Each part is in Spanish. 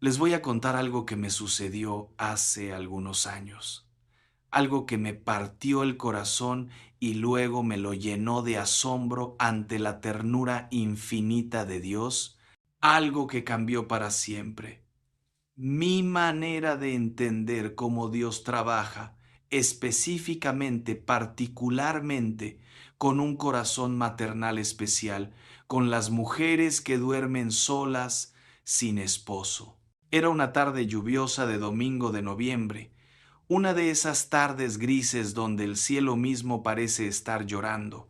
Les voy a contar algo que me sucedió hace algunos años, algo que me partió el corazón y luego me lo llenó de asombro ante la ternura infinita de Dios, algo que cambió para siempre. Mi manera de entender cómo Dios trabaja, específicamente, particularmente, con un corazón maternal especial, con las mujeres que duermen solas, sin esposo. Era una tarde lluviosa de domingo de noviembre, una de esas tardes grises donde el cielo mismo parece estar llorando,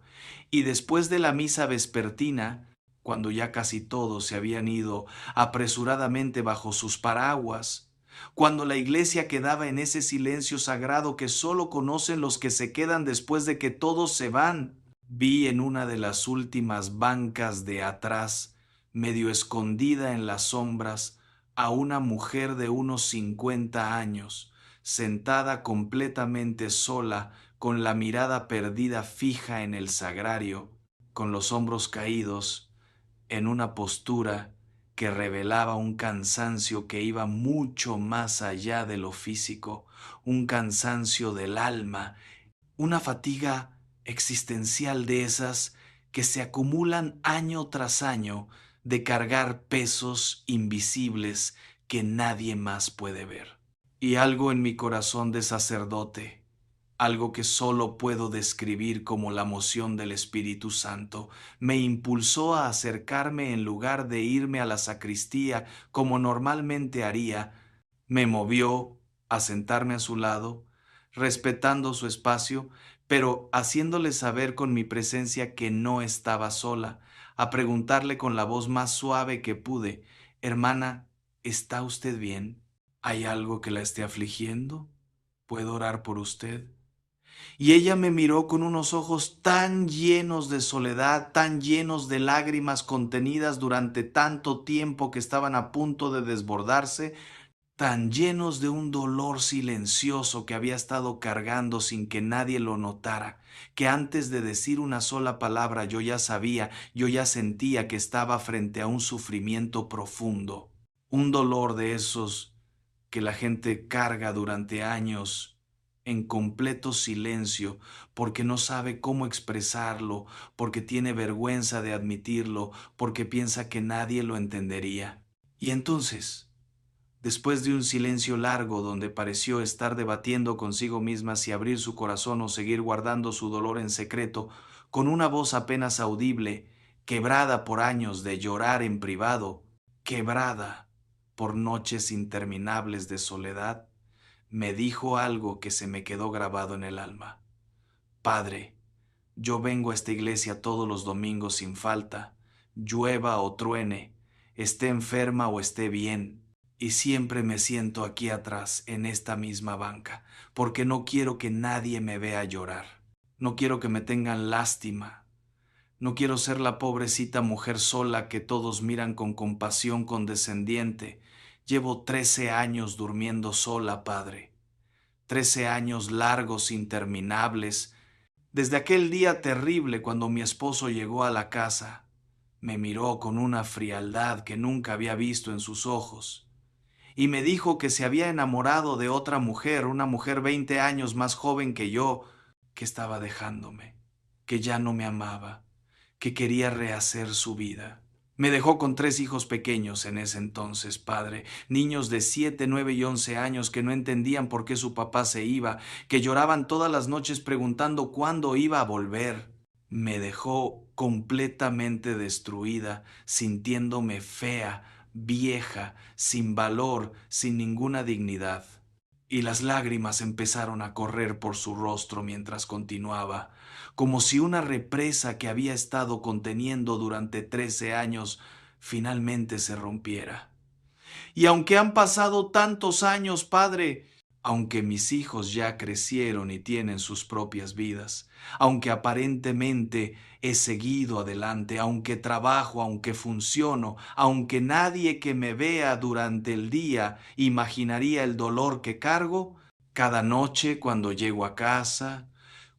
y después de la misa vespertina, cuando ya casi todos se habían ido apresuradamente bajo sus paraguas, cuando la iglesia quedaba en ese silencio sagrado que sólo conocen los que se quedan después de que todos se van, vi en una de las últimas bancas de atrás, medio escondida en las sombras, a una mujer de unos 50 años, sentada completamente sola, con la mirada perdida fija en el sagrario, con los hombros caídos, en una postura que revelaba un cansancio que iba mucho más allá de lo físico, un cansancio del alma, una fatiga existencial de esas que se acumulan año tras año de cargar pesos invisibles que nadie más puede ver. Y algo en mi corazón de sacerdote, algo que solo puedo describir como la moción del Espíritu Santo, me impulsó a acercarme en lugar de irme a la sacristía como normalmente haría, me movió a sentarme a su lado, respetando su espacio, pero haciéndole saber con mi presencia que no estaba sola, a preguntarle con la voz más suave que pude: Hermana, ¿está usted bien? ¿Hay algo que la esté afligiendo? ¿Puedo orar por usted? Y ella me miró con unos ojos tan llenos de soledad, tan llenos de lágrimas contenidas durante tanto tiempo que estaban a punto de desbordarse, tan llenos de un dolor silencioso que había estado cargando sin que nadie lo notara, que antes de decir una sola palabra yo ya sabía, yo ya sentía que estaba frente a un sufrimiento profundo, un dolor de esos que la gente carga durante años en completo silencio porque no sabe cómo expresarlo, porque tiene vergüenza de admitirlo, porque piensa que nadie lo entendería. Y entonces, después de un silencio largo donde pareció estar debatiendo consigo misma si abrir su corazón o seguir guardando su dolor en secreto, con una voz apenas audible, quebrada por años de llorar en privado, quebrada por noches interminables de soledad, me dijo algo que se me quedó grabado en el alma. Padre, yo vengo a esta iglesia todos los domingos sin falta, llueva o truene, esté enferma o esté bien, y siempre me siento aquí atrás, en esta misma banca, porque no quiero que nadie me vea llorar. No quiero que me tengan lástima. No quiero ser la pobrecita mujer sola que todos miran con compasión condescendiente. Llevo 13 años durmiendo sola, Padre. 13 años largos, interminables, desde aquel día terrible cuando mi esposo llegó a la casa. Me miró con una frialdad que nunca había visto en sus ojos y me dijo que se había enamorado de otra mujer, una mujer 20 años más joven que yo, que estaba dejándome, que ya no me amaba, que quería rehacer su vida. Me dejó con 3 hijos pequeños en ese entonces, padre, niños de 7, 9 y 11 años que no entendían por qué su papá se iba, que lloraban todas las noches preguntando cuándo iba a volver. Me dejó completamente destruida, sintiéndome fea, vieja, sin valor, sin ninguna dignidad. Y las lágrimas empezaron a correr por su rostro mientras continuaba, como si una represa que había estado conteniendo durante 13 años finalmente se rompiera. Y aunque han pasado tantos años, padre, aunque mis hijos ya crecieron y tienen sus propias vidas, aunque aparentemente he seguido adelante, aunque trabajo, aunque funciono, aunque nadie que me vea durante el día imaginaría el dolor que cargo, cada noche cuando llego a casa,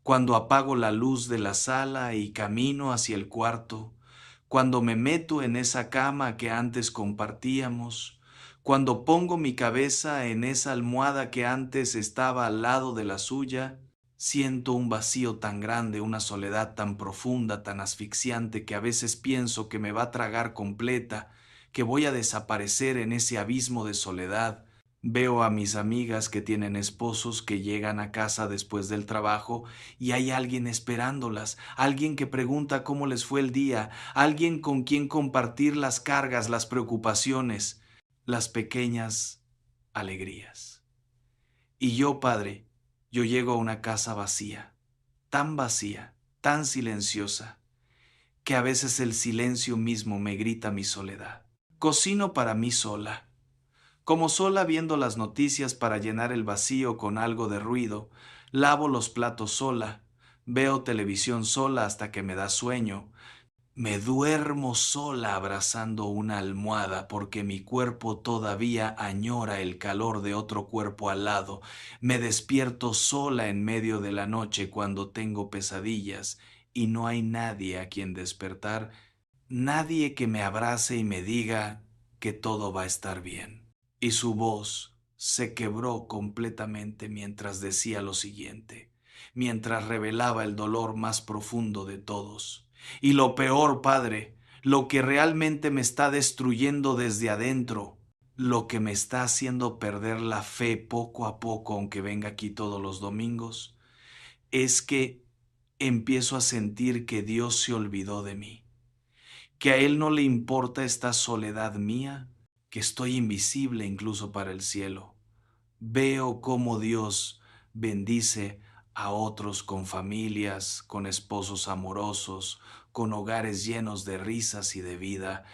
cuando apago la luz de la sala y camino hacia el cuarto, cuando me meto en esa cama que antes compartíamos, Cuando pongo mi cabeza en esa almohada que antes estaba al lado de la suya, siento un vacío tan grande, una soledad tan profunda, tan asfixiante, que a veces pienso que me va a tragar completa, que voy a desaparecer en ese abismo de soledad. Veo a mis amigas que tienen esposos que llegan a casa después del trabajo y hay alguien esperándolas, alguien que pregunta cómo les fue el día, alguien con quien compartir las cargas, las preocupaciones, las pequeñas alegrías. Y yo, Padre, yo llego a una casa vacía, tan silenciosa, que a veces el silencio mismo me grita mi soledad. Cocino para mí sola, como sola viendo las noticias para llenar el vacío con algo de ruido, lavo los platos sola, veo televisión sola hasta que me da sueño, me duermo sola abrazando una almohada porque mi cuerpo todavía añora el calor de otro cuerpo al lado. Me despierto sola en medio de la noche cuando tengo pesadillas y no hay nadie a quien despertar, nadie que me abrace y me diga que todo va a estar bien. Y su voz se quebró completamente mientras decía lo siguiente, mientras revelaba el dolor más profundo de todos. Y lo peor, Padre, lo que realmente me está destruyendo desde adentro, lo que me está haciendo perder la fe poco a poco, aunque venga aquí todos los domingos, es que empiezo a sentir que Dios se olvidó de mí, que a Él no le importa esta soledad mía, que estoy invisible incluso para el cielo. Veo cómo Dios bendice a otros con familias, con esposos amorosos, con hogares llenos de risas y de vida.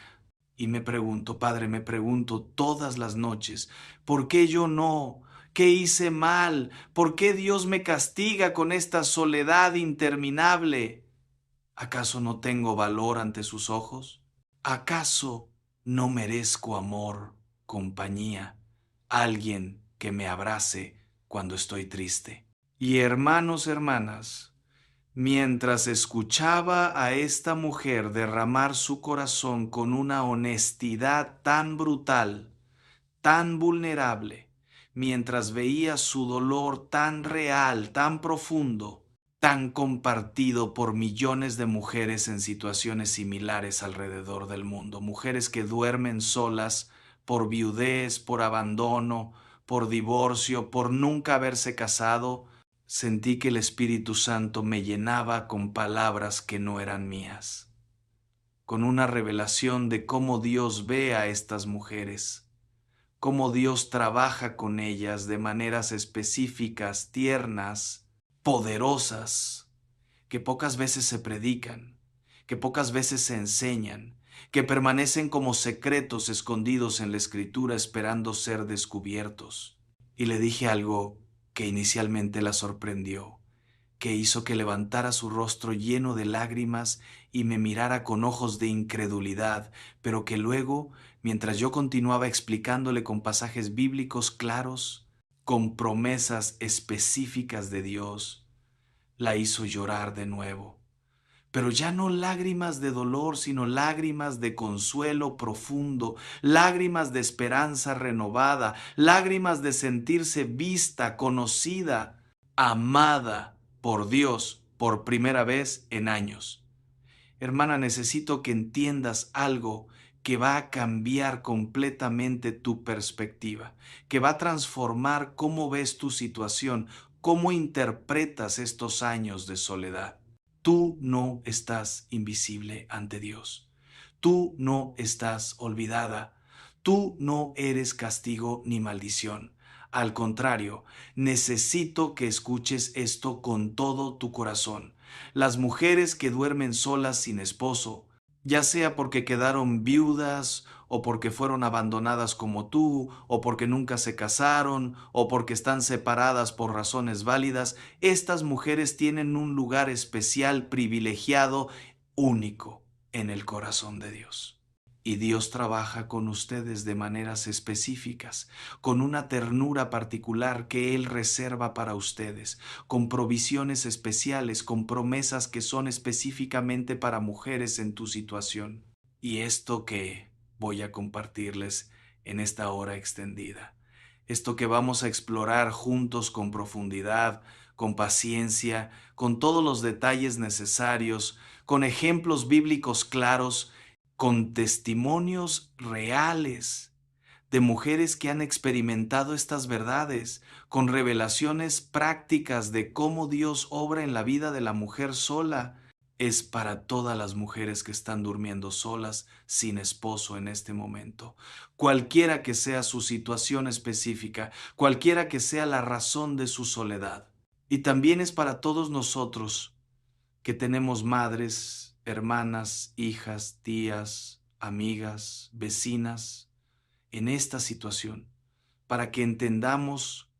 Y me pregunto, Padre, me pregunto todas las noches, ¿por qué yo no? ¿Qué hice mal? ¿Por qué Dios me castiga con esta soledad interminable? ¿Acaso no tengo valor ante sus ojos? ¿Acaso no merezco amor, compañía, alguien que me abrace cuando estoy triste? Y hermanos, hermanas, mientras escuchaba a esta mujer derramar su corazón con una honestidad tan brutal, tan vulnerable, mientras veía su dolor tan real, tan profundo, tan compartido por millones de mujeres en situaciones similares alrededor del mundo, mujeres que duermen solas por viudez, por abandono, por divorcio, por nunca haberse casado, sentí que el Espíritu Santo me llenaba con palabras que no eran mías, con una revelación de cómo Dios ve a estas mujeres, cómo Dios trabaja con ellas de maneras específicas, tiernas, poderosas, que pocas veces se predican, que pocas veces se enseñan, que permanecen como secretos escondidos en la Escritura esperando ser descubiertos. Y le dije algo que inicialmente la sorprendió, que hizo que levantara su rostro lleno de lágrimas y me mirara con ojos de incredulidad, pero que luego, mientras yo continuaba explicándole con pasajes bíblicos claros, con promesas específicas de Dios, la hizo llorar de nuevo. Pero ya no lágrimas de dolor, sino lágrimas de consuelo profundo, lágrimas de esperanza renovada, lágrimas de sentirse vista, conocida, amada por Dios por primera vez en años. Hermana, necesito que entiendas algo que va a cambiar completamente tu perspectiva, que va a transformar cómo ves tu situación, cómo interpretas estos años de soledad. Tú no estás invisible ante Dios. Tú no estás olvidada. Tú no eres castigo ni maldición. Al contrario, necesito que escuches esto con todo tu corazón. Las mujeres que duermen solas sin esposo, ya sea porque quedaron viudas o porque fueron abandonadas como tú, o porque nunca se casaron, o porque están separadas por razones válidas, estas mujeres tienen un lugar especial, privilegiado, único en el corazón de Dios. Y Dios trabaja con ustedes de maneras específicas, con una ternura particular que Él reserva para ustedes, con provisiones especiales, con promesas que son específicamente para mujeres en tu situación. Y esto que voy a compartirles en esta hora extendida. Esto que vamos a explorar juntos con profundidad, con paciencia, con todos los detalles necesarios, con ejemplos bíblicos claros, con testimonios reales de mujeres que han experimentado estas verdades, con revelaciones prácticas de cómo Dios obra en la vida de la mujer sola. Es para todas las mujeres que están durmiendo solas, sin esposo en este momento. Cualquiera que sea su situación específica, cualquiera que sea la razón de su soledad. Y también es para todos nosotros que tenemos madres, hermanas, hijas, tías, amigas, vecinas, en esta situación, para que entendamos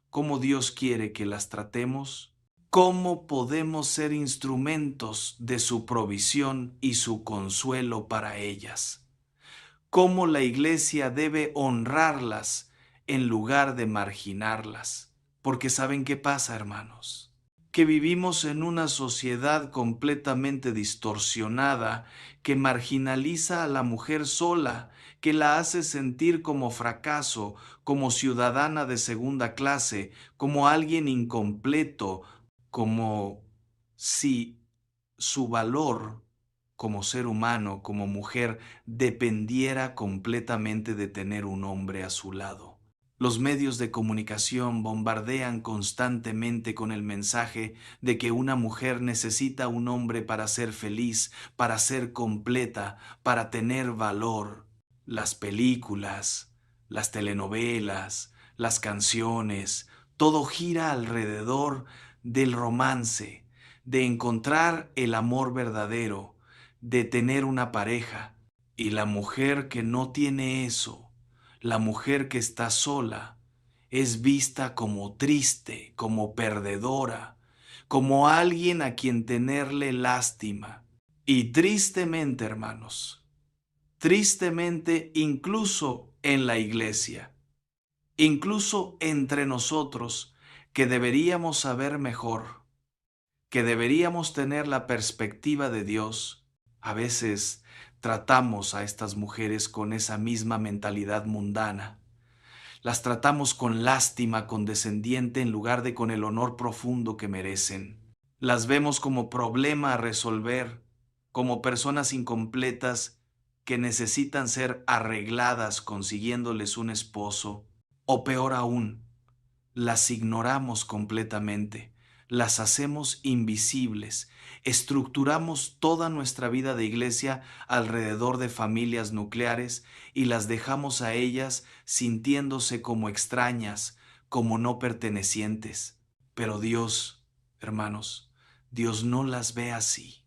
cómo Dios quiere que las tratemos, cómo podemos ser instrumentos de su provisión y su consuelo para ellas, cómo la iglesia debe honrarlas en lugar de marginarlas. Porque ¿saben qué pasa, hermanos? Que vivimos en una sociedad completamente distorsionada que marginaliza a la mujer sola, que la hace sentir como fracaso, como ciudadana de segunda clase, como alguien incompleto, como si su valor como ser humano, como mujer, dependiera completamente de tener un hombre a su lado. Los medios de comunicación bombardean constantemente con el mensaje de que una mujer necesita un hombre para ser feliz, para ser completa, para tener valor. Las películas, las telenovelas, las canciones, todo gira alrededor del romance, de encontrar el amor verdadero, de tener una pareja. Y la mujer que no tiene eso, la mujer que está sola, es vista como triste, como perdedora, como alguien a quien tenerle lástima. Y tristemente, hermanos, tristemente incluso en la iglesia, incluso entre nosotros, que deberíamos saber mejor, que deberíamos tener la perspectiva de Dios, a veces tratamos a estas mujeres con esa misma mentalidad mundana. Las tratamos con lástima condescendiente en lugar de con el honor profundo que merecen. Las vemos como problema a resolver, como personas incompletas que necesitan ser arregladas consiguiéndoles un esposo, o peor aún, las ignoramos completamente, las hacemos invisibles, estructuramos toda nuestra vida de iglesia alrededor de familias nucleares y las dejamos a ellas sintiéndose como extrañas, como no pertenecientes. Pero Dios, hermanos, Dios no las ve así.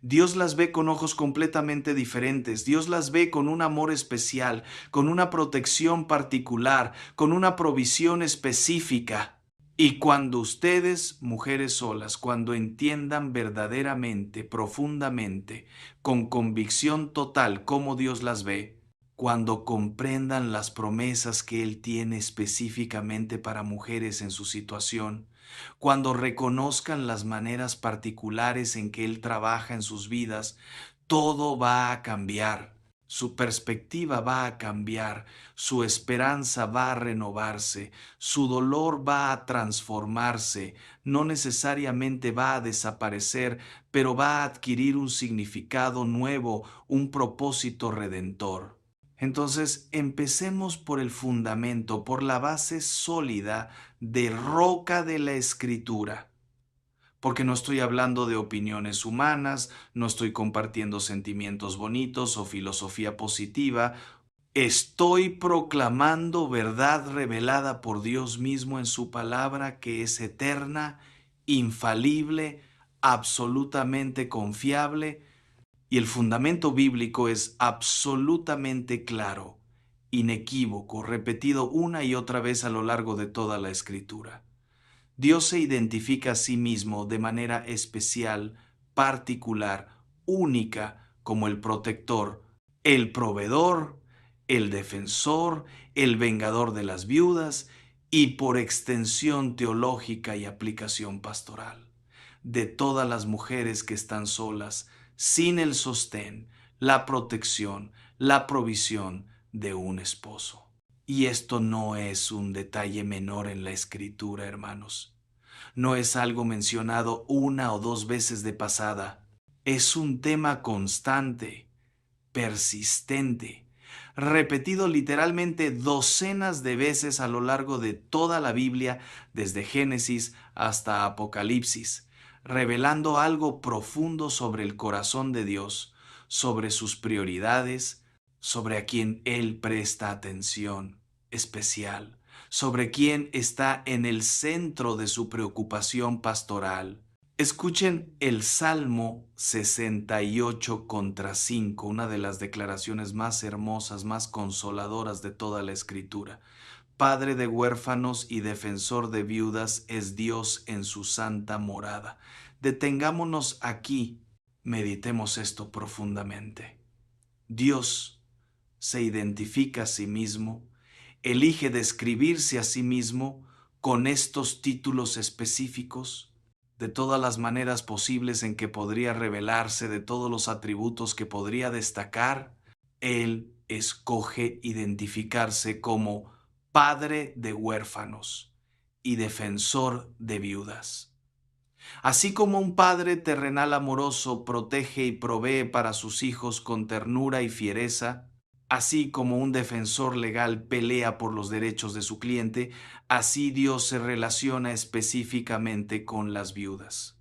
Dios las ve con ojos completamente diferentes. Dios las ve con un amor especial, con una protección particular, con una provisión específica. Y cuando ustedes, mujeres solas, cuando entiendan verdaderamente, profundamente, con convicción total cómo Dios las ve, cuando comprendan las promesas que Él tiene específicamente para mujeres en su situación, cuando reconozcan las maneras particulares en que Él trabaja en sus vidas, todo va a cambiar. Su perspectiva va a cambiar, su esperanza va a renovarse, su dolor va a transformarse, no necesariamente va a desaparecer, pero va a adquirir un significado nuevo, un propósito redentor. Entonces, empecemos por el fundamento, por la base sólida de roca de la Escritura, porque no estoy hablando de opiniones humanas, no estoy compartiendo sentimientos bonitos o filosofía positiva, estoy proclamando verdad revelada por Dios mismo en su palabra que es eterna, infalible, absolutamente confiable, y el fundamento bíblico es absolutamente claro, inequívoco, repetido una y otra vez a lo largo de toda la Escritura. Dios se identifica a sí mismo de manera especial, particular, única, como el protector, el proveedor, el defensor, el vengador de las viudas y por extensión teológica y aplicación pastoral, de todas las mujeres que están solas, sin el sostén, la protección, la provisión de un esposo. Y esto no es un detalle menor en la Escritura, hermanos. No es algo mencionado una o dos veces de pasada. Es un tema constante, persistente, repetido literalmente docenas de veces a lo largo de toda la Biblia, desde Génesis hasta Apocalipsis, revelando algo profundo sobre el corazón de Dios, sobre sus prioridades, sobre a quien Él presta atención especial, sobre quien está en el centro de su preocupación pastoral. Escuchen el Salmo 68 contra 5, una de las declaraciones más hermosas, más consoladoras de toda la Escritura. Padre de huérfanos y defensor de viudas es Dios en su santa morada. Detengámonos aquí, meditemos esto profundamente. Dios se identifica a sí mismo, elige describirse a sí mismo con estos títulos específicos, de todas las maneras posibles en que podría revelarse, de todos los atributos que podría destacar. Él escoge identificarse como Padre de huérfanos y defensor de viudas. Así como un padre terrenal amoroso protege y provee para sus hijos con ternura y fiereza, así como un defensor legal pelea por los derechos de su cliente, así Dios se relaciona específicamente con las viudas,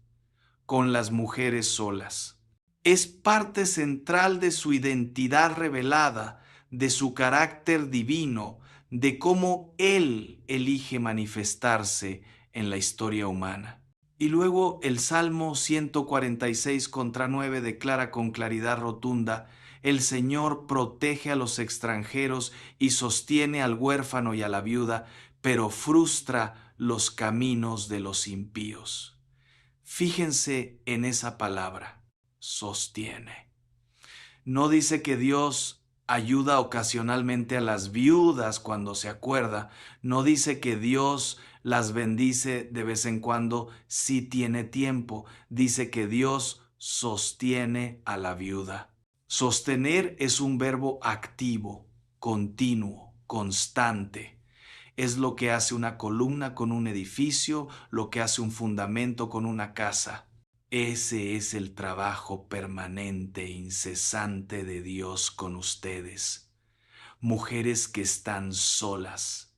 con las mujeres solas. Es parte central de su identidad revelada, de su carácter divino, de cómo Él elige manifestarse en la historia humana. Y luego el Salmo 146 contra 9 declara con claridad rotunda: el Señor protege a los extranjeros y sostiene al huérfano y a la viuda, pero frustra los caminos de los impíos. Fíjense en esa palabra, sostiene. No dice que Dios ayuda ocasionalmente a las viudas cuando se acuerda. No dice que Dios las bendice de vez en cuando si tiene tiempo. Dice que Dios sostiene a la viuda. Sostener es un verbo activo, continuo, constante. Es lo que hace una columna con un edificio, lo que hace un fundamento con una casa. Ese es el trabajo permanente e incesante de Dios con ustedes. Mujeres que están solas,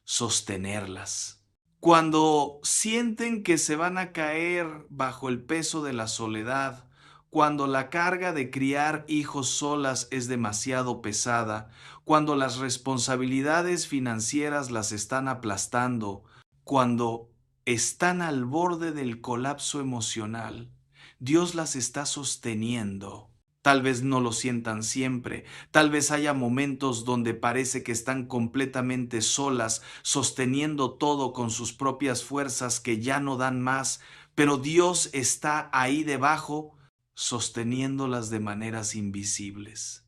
sostenerlas. Cuando sienten que se van a caer bajo el peso de la soledad, cuando la carga de criar hijos solas es demasiado pesada, cuando las responsabilidades financieras las están aplastando, cuando están al borde del colapso emocional, Dios las está sosteniendo. Tal vez no lo sientan siempre, tal vez haya momentos donde parece que están completamente solas, sosteniendo todo con sus propias fuerzas que ya no dan más, pero Dios está ahí debajo, sosteniéndolas de maneras invisibles,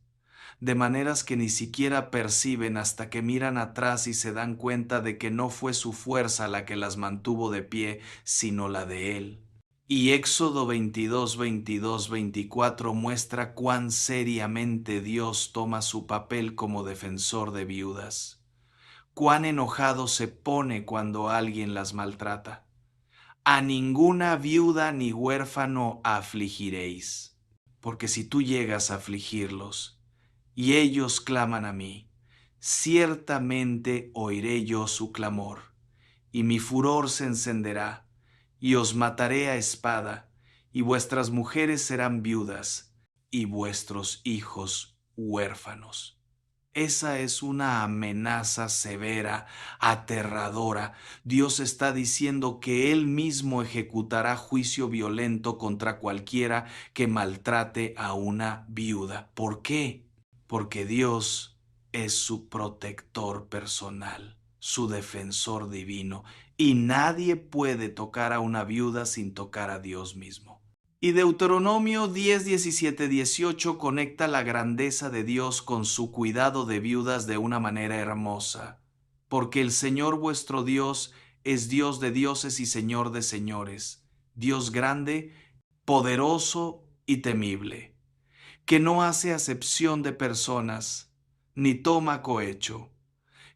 de maneras que ni siquiera perciben hasta que miran atrás y se dan cuenta de que no fue su fuerza la que las mantuvo de pie, sino la de Él. Y Éxodo 22, 22, 24 muestra cuán seriamente Dios toma su papel como defensor de viudas, cuán enojado se pone cuando alguien las maltrata. A ninguna viuda ni huérfano afligiréis, porque si tú llegas a afligirlos y ellos claman a mí, ciertamente oiré yo su clamor, y mi furor se encenderá, y os mataré a espada, y vuestras mujeres serán viudas, y vuestros hijos huérfanos. Esa es una amenaza severa, aterradora. Dios está diciendo que Él mismo ejecutará juicio violento contra cualquiera que maltrate a una viuda. ¿Por qué? Porque Dios es su protector personal, su defensor divino, y nadie puede tocar a una viuda sin tocar a Dios mismo. Y Deuteronomio 10, 17, 18 conecta la grandeza de Dios con su cuidado de viudas de una manera hermosa. Porque el Señor vuestro Dios es Dios de dioses y Señor de señores, Dios grande, poderoso y temible, que no hace acepción de personas, ni toma cohecho,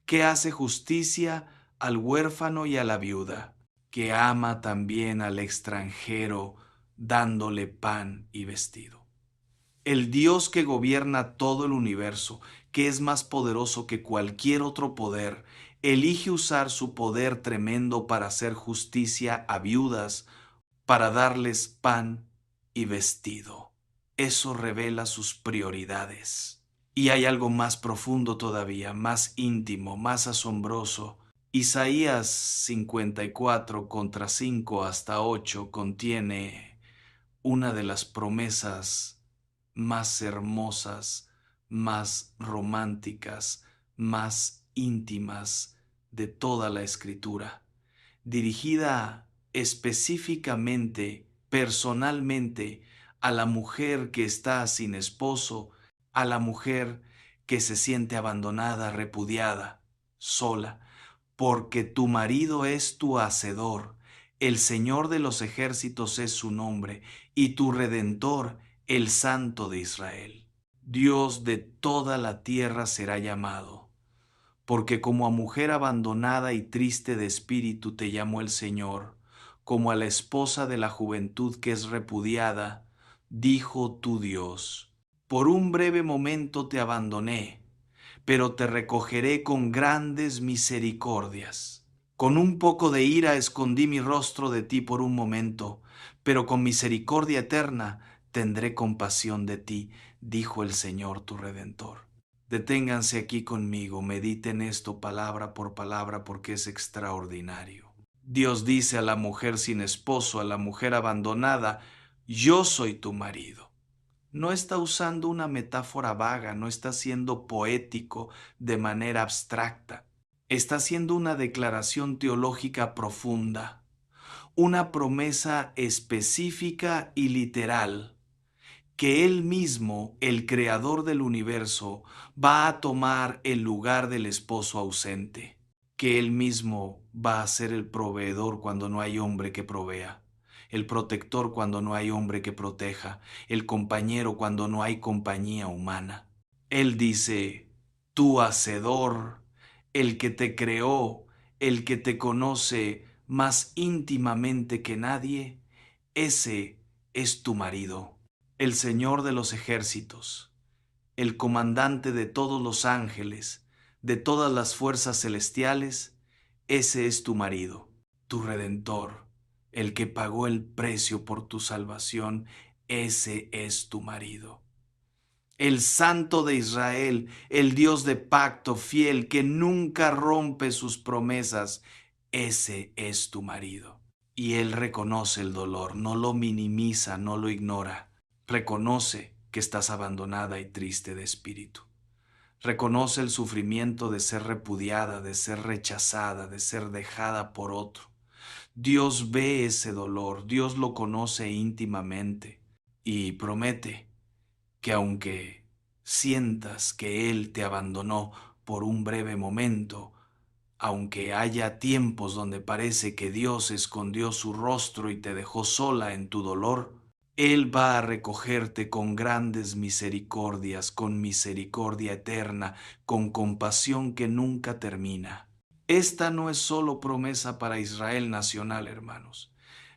que hace justicia al huérfano y a la viuda, que ama también al extranjero, dándole pan y vestido. El Dios que gobierna todo el universo, que es más poderoso que cualquier otro poder, elige usar su poder tremendo para hacer justicia a viudas, para darles pan y vestido. Eso revela sus prioridades. Y hay algo más profundo todavía, más íntimo, más asombroso. Isaías 54 contra 5 hasta 8 contiene una de las promesas más hermosas, más románticas, más íntimas de toda la Escritura, dirigida específicamente, personalmente, a la mujer que está sin esposo, a la mujer que se siente abandonada, repudiada, sola, porque tu marido es tu hacedor, el Señor de los ejércitos es su nombre, y tu Redentor, el Santo de Israel. Dios de toda la tierra será llamado, porque como a mujer abandonada y triste de espíritu te llamó el Señor, como a la esposa de la juventud que es repudiada, dijo tu Dios. Por un breve momento te abandoné, pero te recogeré con grandes misericordias. Con un poco de ira escondí mi rostro de ti por un momento, pero con misericordia eterna tendré compasión de ti, dijo el Señor tu Redentor. Deténganse aquí conmigo, mediten esto palabra por palabra porque es extraordinario. Dios dice a la mujer sin esposo, a la mujer abandonada, yo soy tu marido. No está usando una metáfora vaga, no está siendo poético de manera abstracta. Está haciendo una declaración teológica profunda, una promesa específica y literal, que Él mismo, el creador del universo, va a tomar el lugar del esposo ausente, que Él mismo va a ser el proveedor cuando no hay hombre que provea, el protector cuando no hay hombre que proteja, el compañero cuando no hay compañía humana. Él dice, tu hacedor, el que te creó, el que te conoce más íntimamente que nadie, ese es tu marido, el Señor de los ejércitos, el comandante de todos los ángeles, de todas las fuerzas celestiales, ese es tu marido, tu redentor, el que pagó el precio por tu salvación, ese es tu marido. El Santo de Israel, el Dios de pacto fiel que nunca rompe sus promesas, ese es tu marido. Y Él reconoce el dolor, no lo minimiza, no lo ignora. Reconoce que estás abandonada y triste de espíritu. Reconoce el sufrimiento de ser repudiada, de ser rechazada, de ser dejada por otro. Dios ve ese dolor, Dios lo conoce íntimamente y promete que aunque sientas que Él te abandonó por un breve momento, aunque haya tiempos donde parece que Dios escondió su rostro y te dejó sola en tu dolor, Él va a recogerte con grandes misericordias, con misericordia eterna, con compasión que nunca termina. Esta no es solo promesa para Israel nacional, hermanos.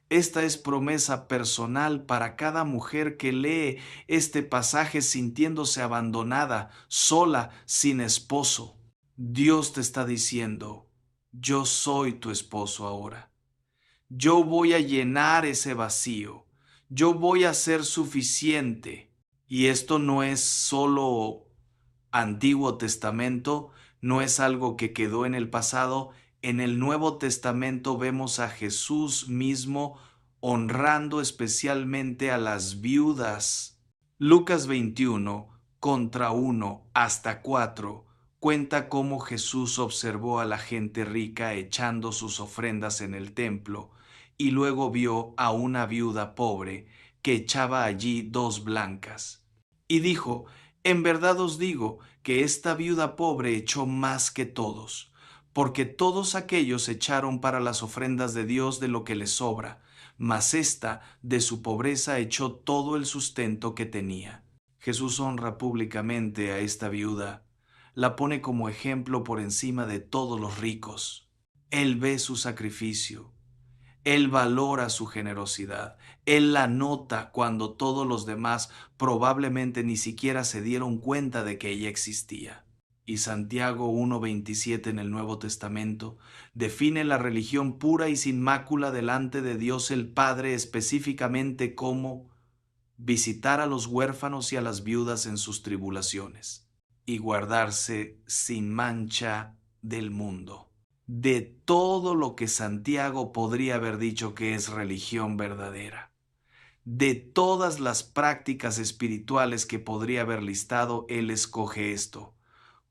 Esta es promesa personal para cada mujer que lee este pasaje sintiéndose abandonada, sola, sin esposo. Dios te está diciendo, yo soy tu esposo ahora. Yo voy a llenar ese vacío. Yo voy a ser suficiente. Y esto no es solo Antiguo Testamento, no es algo que quedó en el pasado. En el Nuevo Testamento vemos a Jesús mismo honrando especialmente a las viudas. Lucas 21, contra 1 hasta 4, cuenta cómo Jesús observó a la gente rica echando sus ofrendas en el templo y luego vio a una viuda pobre que echaba allí 2 blancas. Y dijo, en verdad os digo que esta viuda pobre echó más que todos, porque todos aquellos echaron para las ofrendas de Dios de lo que les sobra, mas ésta de su pobreza echó todo el sustento que tenía. Jesús honra públicamente a esta viuda, la pone como ejemplo por encima de todos los ricos. Él ve su sacrificio, él valora su generosidad, él la nota cuando todos los demás probablemente ni siquiera se dieron cuenta de que ella existía. Y Santiago 1:27 en el Nuevo Testamento define la religión pura y sin mácula delante de Dios el Padre específicamente como visitar a los huérfanos y a las viudas en sus tribulaciones y guardarse sin mancha del mundo. De todo lo que Santiago podría haber dicho que es religión verdadera, de todas las prácticas espirituales que podría haber listado, él escoge esto: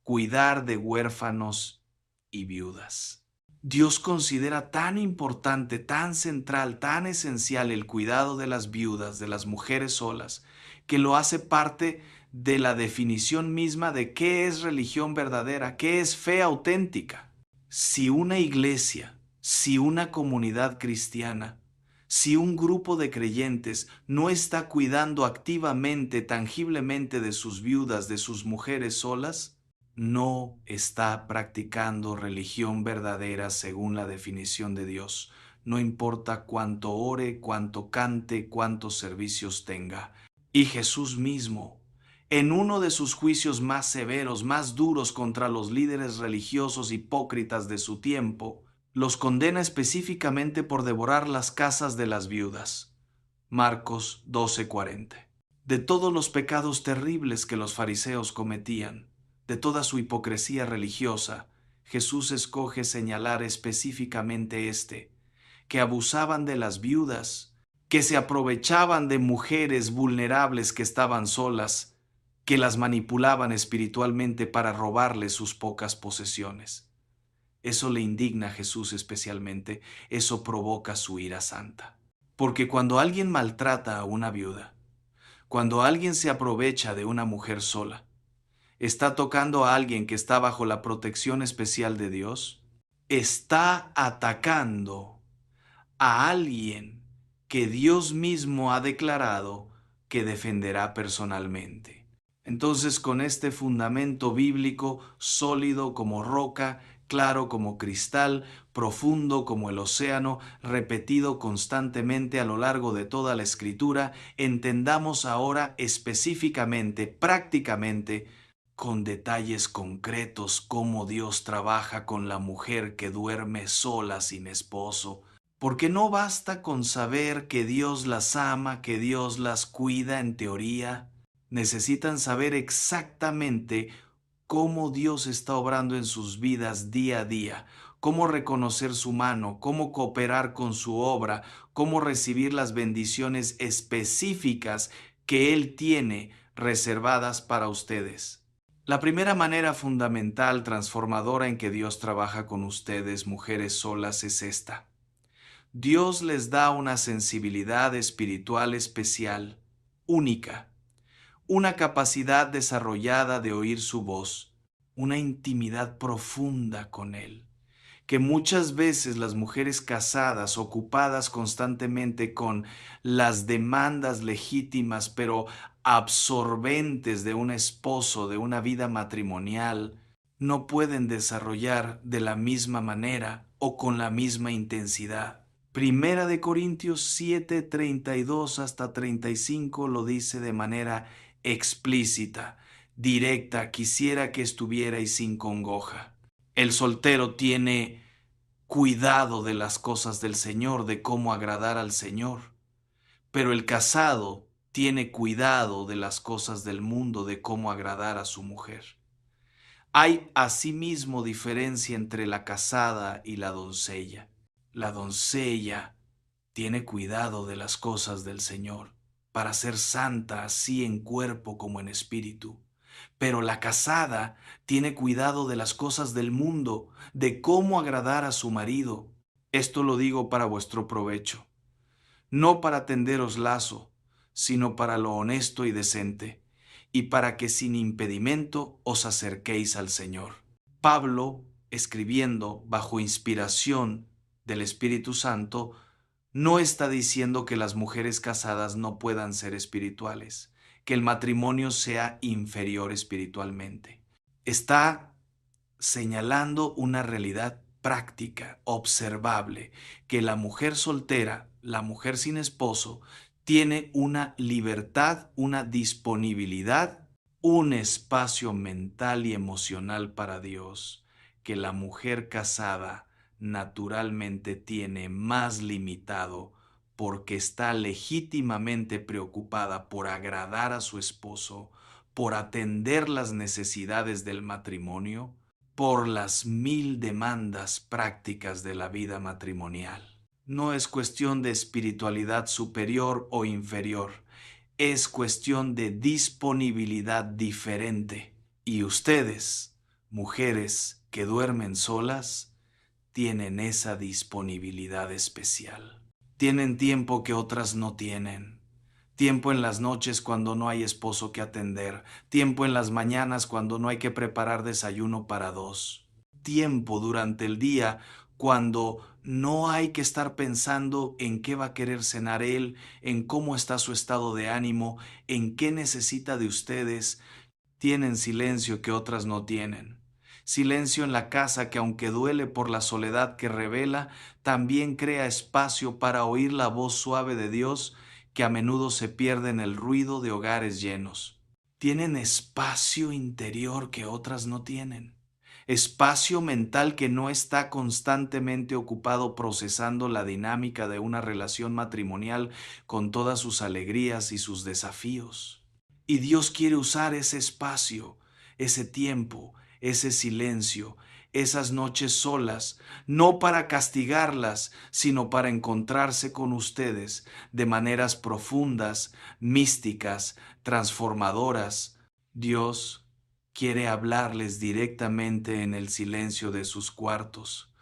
cuidar de huérfanos y viudas. Dios considera tan importante, tan central, tan esencial el cuidado de las viudas, de las mujeres solas, que lo hace parte de la definición misma de qué es religión verdadera, qué es fe auténtica. Si una iglesia, si una comunidad cristiana, si un grupo de creyentes no está cuidando activamente, tangiblemente de sus viudas, de sus mujeres solas, no está practicando religión verdadera según la definición de Dios. No importa cuánto ore, cuánto cante, cuántos servicios tenga. Y Jesús mismo, en uno de sus juicios más severos, más duros contra los líderes religiosos hipócritas de su tiempo, los condena específicamente por devorar las casas de las viudas. Marcos 12:40. De todos los pecados terribles que los fariseos cometían, de toda su hipocresía religiosa, Jesús escoge señalar específicamente que abusaban de las viudas, que se aprovechaban de mujeres vulnerables que estaban solas, que las manipulaban espiritualmente para robarles sus pocas posesiones. Eso le indigna a Jesús especialmente, eso provoca su ira santa. Porque cuando alguien maltrata a una viuda, cuando alguien se aprovecha de una mujer sola, está tocando a alguien que está bajo la protección especial de Dios, está atacando a alguien que Dios mismo ha declarado que defenderá personalmente. Entonces, con este fundamento bíblico sólido como roca, claro como cristal, profundo como el océano, repetido constantemente a lo largo de toda la Escritura, entendamos ahora específicamente, prácticamente, con detalles concretos, cómo Dios trabaja con la mujer que duerme sola sin esposo, porque no basta con saber que Dios las ama, que Dios las cuida en teoría. Necesitan saber exactamente cómo Dios está obrando en sus vidas día a día, cómo reconocer su mano, cómo cooperar con su obra, cómo recibir las bendiciones específicas que Él tiene reservadas para ustedes. La primera manera fundamental, transformadora en que Dios trabaja con ustedes, mujeres solas, es esta: Dios les da una sensibilidad espiritual especial, única, una capacidad desarrollada de oír su voz, una intimidad profunda con Él, que muchas veces las mujeres casadas, ocupadas constantemente con las demandas legítimas pero absorbentes de un esposo, de una vida matrimonial, no pueden desarrollar de la misma manera o con la misma intensidad. Primera de Corintios 7:32 hasta 35 lo dice de manera explícita, directa: quisiera que estuvierais sin congoja. El soltero tiene cuidado de las cosas del Señor, de cómo agradar al Señor, pero el casado tiene cuidado de las cosas del mundo, de cómo agradar a su mujer. Hay asimismo diferencia entre la casada y la doncella. La doncella tiene cuidado de las cosas del Señor, para ser santa así en cuerpo como en espíritu. Pero la casada tiene cuidado de las cosas del mundo, de cómo agradar a su marido. Esto lo digo para vuestro provecho, no para tenderos lazo, sino para lo honesto y decente, y para que sin impedimento os acerquéis al Señor. Pablo, escribiendo bajo inspiración del Espíritu Santo, no está diciendo que las mujeres casadas no puedan ser espirituales, que el matrimonio sea inferior espiritualmente. Está señalando una realidad práctica, observable, que la mujer soltera, la mujer sin esposo, tiene una libertad, una disponibilidad, un espacio mental y emocional para Dios, que la mujer casada naturalmente tiene más limitado porque está legítimamente preocupada por agradar a su esposo, por atender las necesidades del matrimonio, por las mil demandas prácticas de la vida matrimonial. No es cuestión de espiritualidad superior o inferior, es cuestión de disponibilidad diferente. Y ustedes, mujeres que duermen solas, tienen esa disponibilidad especial. Tienen tiempo que otras no tienen. Tiempo en las noches cuando no hay esposo que atender. Tiempo en las mañanas cuando no hay que preparar desayuno para dos. Tiempo durante el día cuando no hay que estar pensando en qué va a querer cenar él, en cómo está su estado de ánimo, en qué necesita de ustedes. Tienen silencio que otras no tienen. Silencio en la casa que aunque duele por la soledad que revela, también crea espacio para oír la voz suave de Dios que a menudo se pierde en el ruido de hogares llenos. Tienen espacio interior que otras no tienen. Espacio mental que no está constantemente ocupado procesando la dinámica de una relación matrimonial con todas sus alegrías y sus desafíos. Y Dios quiere usar ese espacio, ese tiempo, ese silencio, esas noches solas, no para castigarlas, sino para encontrarse con ustedes de maneras profundas, místicas, transformadoras. Dios quiere hablarles directamente en el silencio de sus cuartos,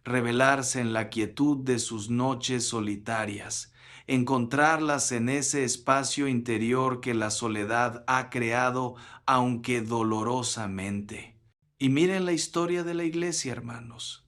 revelarse en la quietud de sus noches solitarias, encontrarlas en ese espacio interior que la soledad ha creado, aunque dolorosamente. Y miren la historia de la iglesia, hermanos.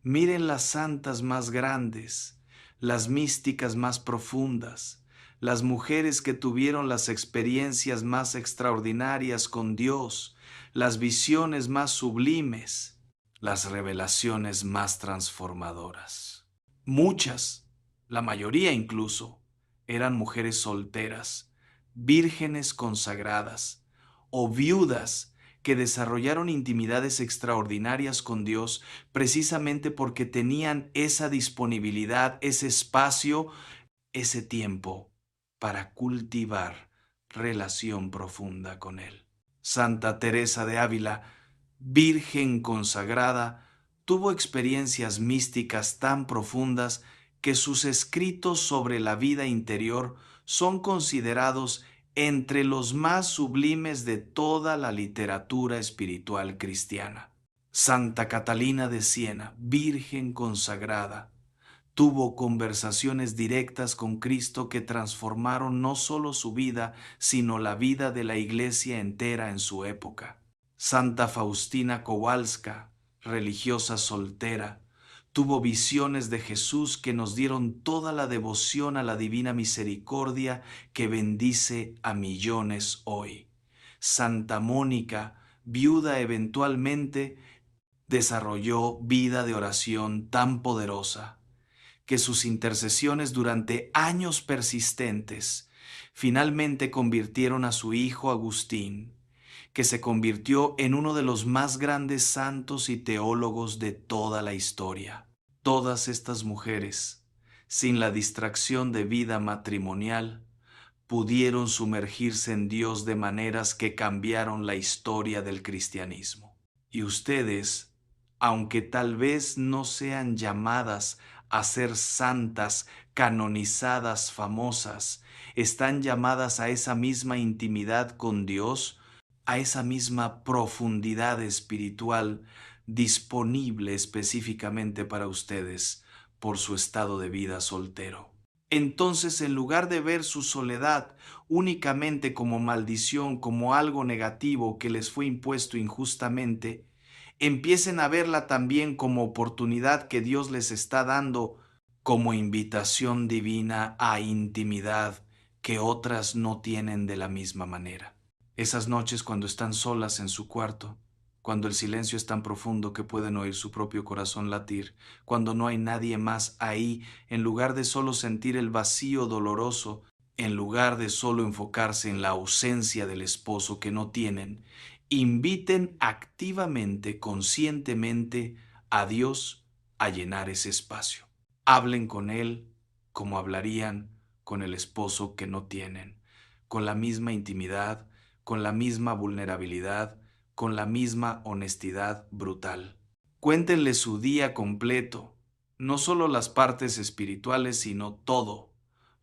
Miren las santas más grandes, las místicas más profundas, las mujeres que tuvieron las experiencias más extraordinarias con Dios, las visiones más sublimes, las revelaciones más transformadoras. Muchas, la mayoría incluso, eran mujeres solteras, vírgenes consagradas o viudas que desarrollaron intimidades extraordinarias con Dios precisamente porque tenían esa disponibilidad, ese espacio, ese tiempo para cultivar relación profunda con Él. Santa Teresa de Ávila, virgen consagrada, tuvo experiencias místicas tan profundas que sus escritos sobre la vida interior son considerados entre los más sublimes de toda la literatura espiritual cristiana. Santa Catalina de Siena, virgen consagrada, tuvo conversaciones directas con Cristo que transformaron no solo su vida, sino la vida de la iglesia entera en su época. Santa Faustina Kowalska, religiosa soltera, tuvo visiones de Jesús que nos dieron toda la devoción a la divina misericordia que bendice a millones hoy. Santa Mónica, viuda eventualmente, desarrolló vida de oración tan poderosa que sus intercesiones durante años persistentes finalmente convirtieron a su hijo Agustín, que se convirtió en uno de los más grandes santos y teólogos de toda la historia. Todas estas mujeres, sin la distracción de vida matrimonial, pudieron sumergirse en Dios de maneras que cambiaron la historia del cristianismo. Y ustedes, aunque tal vez no sean llamadas a ser santas, canonizadas, famosas, están llamadas a esa misma intimidad con Dios, a esa misma profundidad espiritual disponible específicamente para ustedes por su estado de vida soltero. Entonces, en lugar de ver su soledad únicamente como maldición, como algo negativo que les fue impuesto injustamente, empiecen a verla también como oportunidad que Dios les está dando, como invitación divina a intimidad que otras no tienen de la misma manera. Esas noches cuando están solas en su cuarto, cuando el silencio es tan profundo que pueden oír su propio corazón latir, cuando no hay nadie más ahí, en lugar de solo sentir el vacío doloroso, en lugar de solo enfocarse en la ausencia del esposo que no tienen, inviten activamente, conscientemente a Dios a llenar ese espacio. Hablen con Él como hablarían con el esposo que no tienen, con la misma intimidad, con la misma vulnerabilidad, con la misma honestidad brutal. Cuéntenle su día completo, no solo las partes espirituales, sino todo,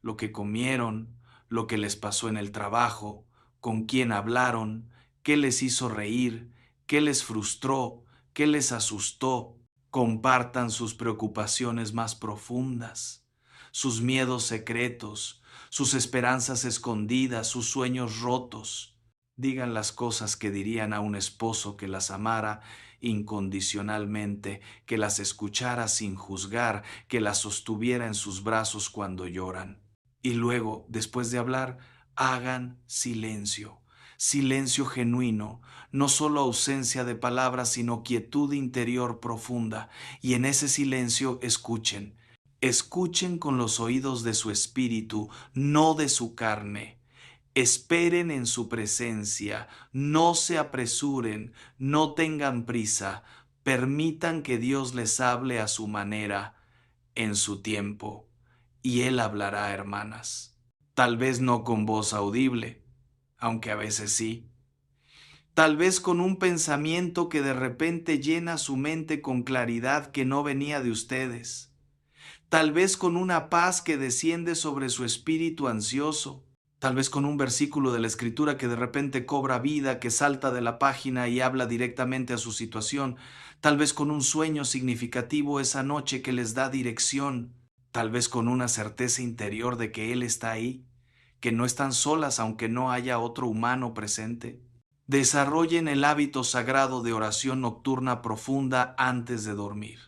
lo que comieron, lo que les pasó en el trabajo, con quién hablaron, qué les hizo reír, qué les frustró, qué les asustó. Compartan sus preocupaciones más profundas, sus miedos secretos, sus esperanzas escondidas, sus sueños rotos. Digan las cosas que dirían a un esposo que las amara incondicionalmente, que las escuchara sin juzgar, que las sostuviera en sus brazos cuando lloran. Y luego, después de hablar, hagan silencio, silencio genuino, no solo ausencia de palabras, sino quietud interior profunda. Y en ese silencio escuchen, escuchen con los oídos de su espíritu, no de su carne. Esperen en su presencia, no se apresuren, no tengan prisa, permitan que Dios les hable a su manera, en su tiempo, y Él hablará, hermanas. Tal vez no con voz audible, aunque a veces sí. Tal vez con un pensamiento que de repente llena su mente con claridad que no venía de ustedes. Tal vez con una paz que desciende sobre su espíritu ansioso. Tal vez con un versículo de la Escritura que de repente cobra vida, que salta de la página y habla directamente a su situación. Tal vez con un sueño significativo esa noche que les da dirección. Tal vez con una certeza interior de que Él está ahí, que no están solas aunque no haya otro humano presente. Desarrollen el hábito sagrado de oración nocturna profunda antes de dormir.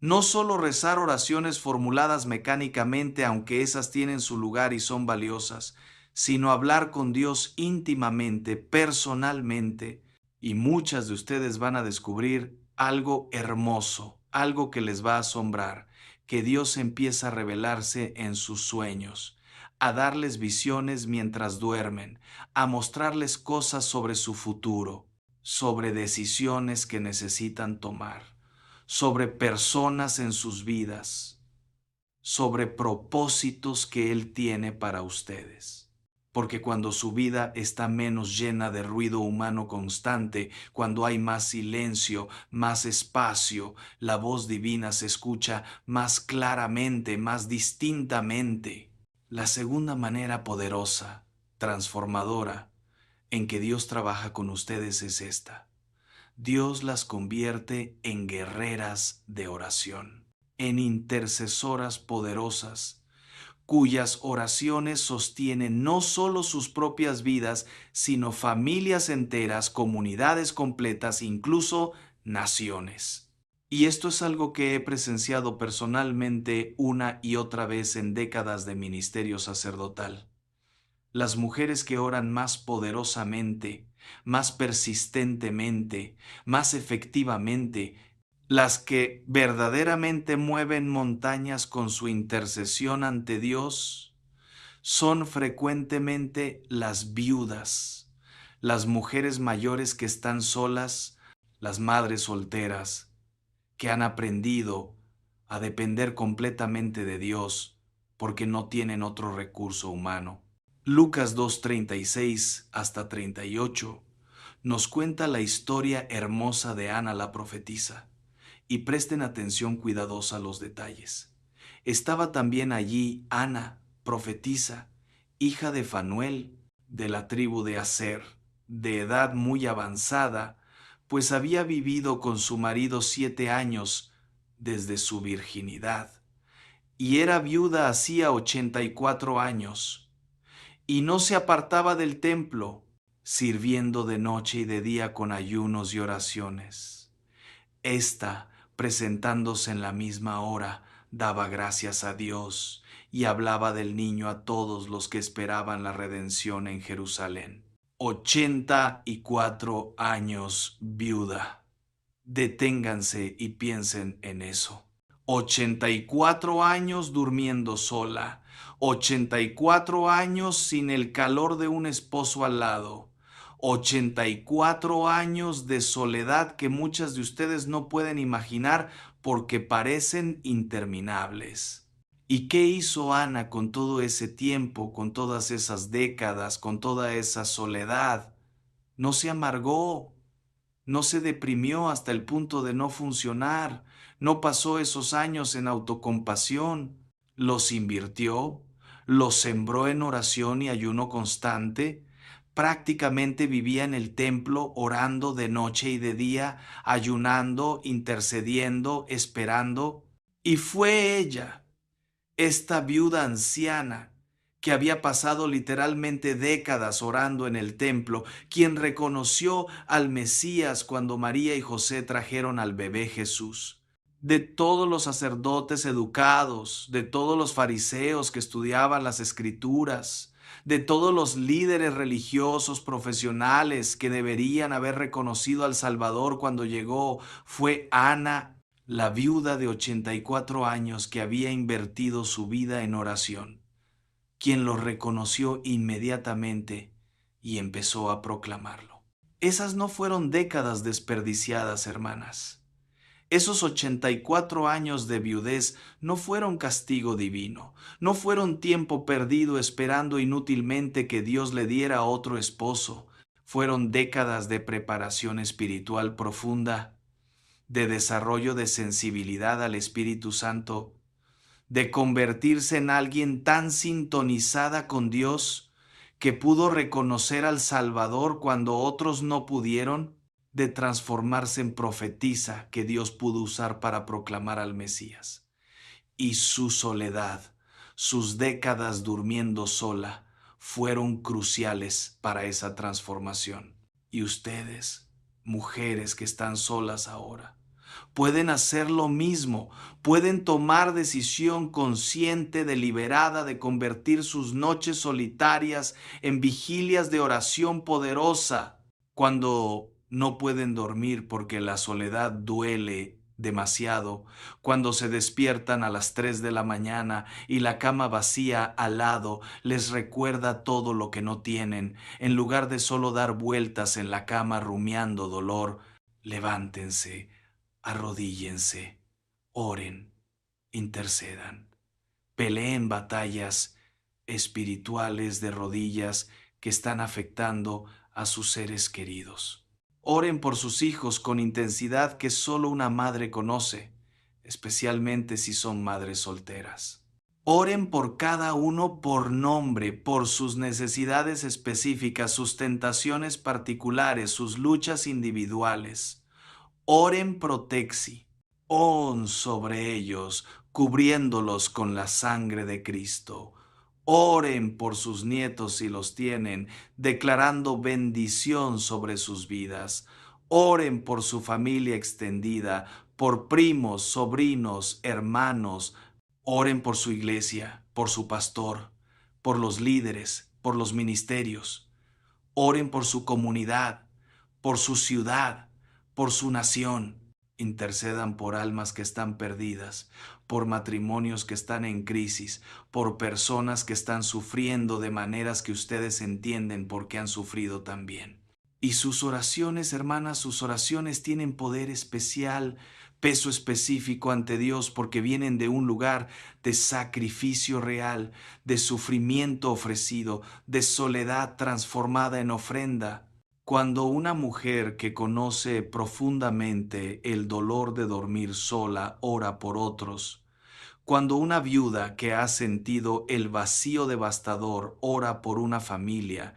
No solo rezar oraciones formuladas mecánicamente, aunque esas tienen su lugar y son valiosas, sino hablar con Dios íntimamente, personalmente, y muchas de ustedes van a descubrir algo hermoso, algo que les va a asombrar, que Dios empieza a revelarse en sus sueños, a darles visiones mientras duermen, a mostrarles cosas sobre su futuro, sobre decisiones que necesitan tomar, sobre personas en sus vidas, sobre propósitos que Él tiene para ustedes. Porque cuando su vida está menos llena de ruido humano constante, cuando hay más silencio, más espacio, la voz divina se escucha más claramente, más distintamente. La segunda manera poderosa, transformadora, en que Dios trabaja con ustedes es esta. Dios las convierte en guerreras de oración, en intercesoras poderosas, cuyas oraciones sostienen no solo sus propias vidas, sino familias enteras, comunidades completas, incluso naciones. Y esto es algo que he presenciado personalmente una y otra vez en décadas de ministerio sacerdotal. Las mujeres que oran más poderosamente, más persistentemente, más efectivamente, las que verdaderamente mueven montañas con su intercesión ante Dios, son frecuentemente las viudas, las mujeres mayores que están solas, las madres solteras, que han aprendido a depender completamente de Dios porque no tienen otro recurso humano. Lucas 2:36 hasta 38 nos cuenta la historia hermosa de Ana la profetisa, y presten atención cuidadosa a los detalles. Estaba también allí Ana, profetisa, hija de Fanuel, de la tribu de Aser, de edad muy avanzada, pues había vivido con su marido 7 años desde su virginidad, y era viuda hacía 84 años, y no se apartaba del templo, sirviendo de noche y de día con ayunos y oraciones. Esta, presentándose en la misma hora, daba gracias a Dios y hablaba del niño a todos los que esperaban la redención en Jerusalén. 84 años viuda. Deténganse y piensen en eso. 84 años durmiendo sola. 84 años sin el calor de un esposo al lado. 84 años de soledad que muchas de ustedes no pueden imaginar porque parecen interminables. ¿Y qué hizo Ana con todo ese tiempo, con todas esas décadas, con toda esa soledad? No se amargó, no se deprimió hasta el punto de no funcionar, no pasó esos años en autocompasión, los invirtió, los sembró en oración y ayuno constante, prácticamente vivía en el templo orando de noche y de día, ayunando, intercediendo, esperando, y fue ella, esta viuda anciana, que había pasado literalmente décadas orando en el templo, quien reconoció al Mesías cuando María y José trajeron al bebé Jesús. De todos los sacerdotes educados, de todos los fariseos que estudiaban las escrituras, de todos los líderes religiosos profesionales que deberían haber reconocido al Salvador cuando llegó, fue Ana, la viuda de 84 años que había invertido su vida en oración, quien lo reconoció inmediatamente y empezó a proclamarlo. Esas no fueron décadas desperdiciadas, hermanas. Esos 84 años de viudez no fueron castigo divino, no fueron tiempo perdido esperando inútilmente que Dios le diera otro esposo. Fueron décadas de preparación espiritual profunda, de desarrollo de sensibilidad al Espíritu Santo, de convertirse en alguien tan sintonizada con Dios que pudo reconocer al Salvador cuando otros no pudieron, de transformarse en profetisa que Dios pudo usar para proclamar al Mesías. Y su soledad, sus décadas durmiendo sola, fueron cruciales para esa transformación. Y ustedes, mujeres que están solas ahora, pueden hacer lo mismo, pueden tomar decisión consciente, deliberada de convertir sus noches solitarias en vigilias de oración poderosa cuando no pueden dormir porque la soledad duele demasiado, cuando se despiertan a las 3 de la mañana y la cama vacía al lado les recuerda todo lo que no tienen, en lugar de solo dar vueltas en la cama rumiando dolor, levántense, arrodíllense, oren, intercedan, peleen batallas espirituales de rodillas que están afectando a sus seres queridos. Oren por sus hijos con intensidad que solo una madre conoce, especialmente si son madres solteras. Oren por cada uno por nombre, por sus necesidades específicas, sus tentaciones particulares, sus luchas individuales. Oren protexi, on sobre ellos, cubriéndolos con la sangre de Cristo. Oren por sus nietos si los tienen, declarando bendición sobre sus vidas. Oren por su familia extendida, por primos, sobrinos, hermanos. Oren por su iglesia, por su pastor, por los líderes, por los ministerios. Oren por su comunidad, por su ciudad, por su nación. Intercedan por almas que están perdidas, por matrimonios que están en crisis, por personas que están sufriendo de maneras que ustedes entienden porque han sufrido también. Y sus oraciones, hermanas, sus oraciones tienen poder especial, peso específico ante Dios porque vienen de un lugar de sacrificio real, de sufrimiento ofrecido, de soledad transformada en ofrenda. Cuando una mujer que conoce profundamente el dolor de dormir sola ora por otros, cuando una viuda que ha sentido el vacío devastador ora por una familia,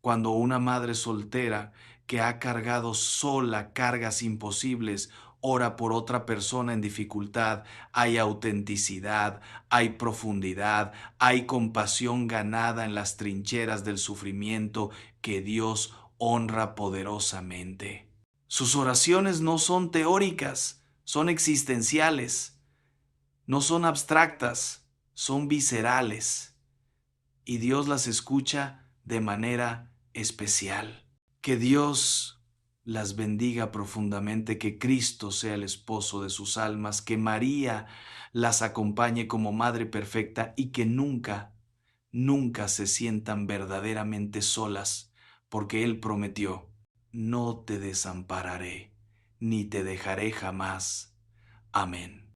cuando una madre soltera que ha cargado sola cargas imposibles ora por otra persona en dificultad, hay autenticidad, hay profundidad, hay compasión ganada en las trincheras del sufrimiento que Dios honra poderosamente. Sus oraciones no son teóricas, son existenciales, no son abstractas, son viscerales, y Dios las escucha de manera especial. Que Dios las bendiga profundamente, que Cristo sea el esposo de sus almas, que María las acompañe como Madre perfecta y que nunca, nunca se sientan verdaderamente solas, porque Él prometió: no te desampararé, ni te dejaré jamás. Amén.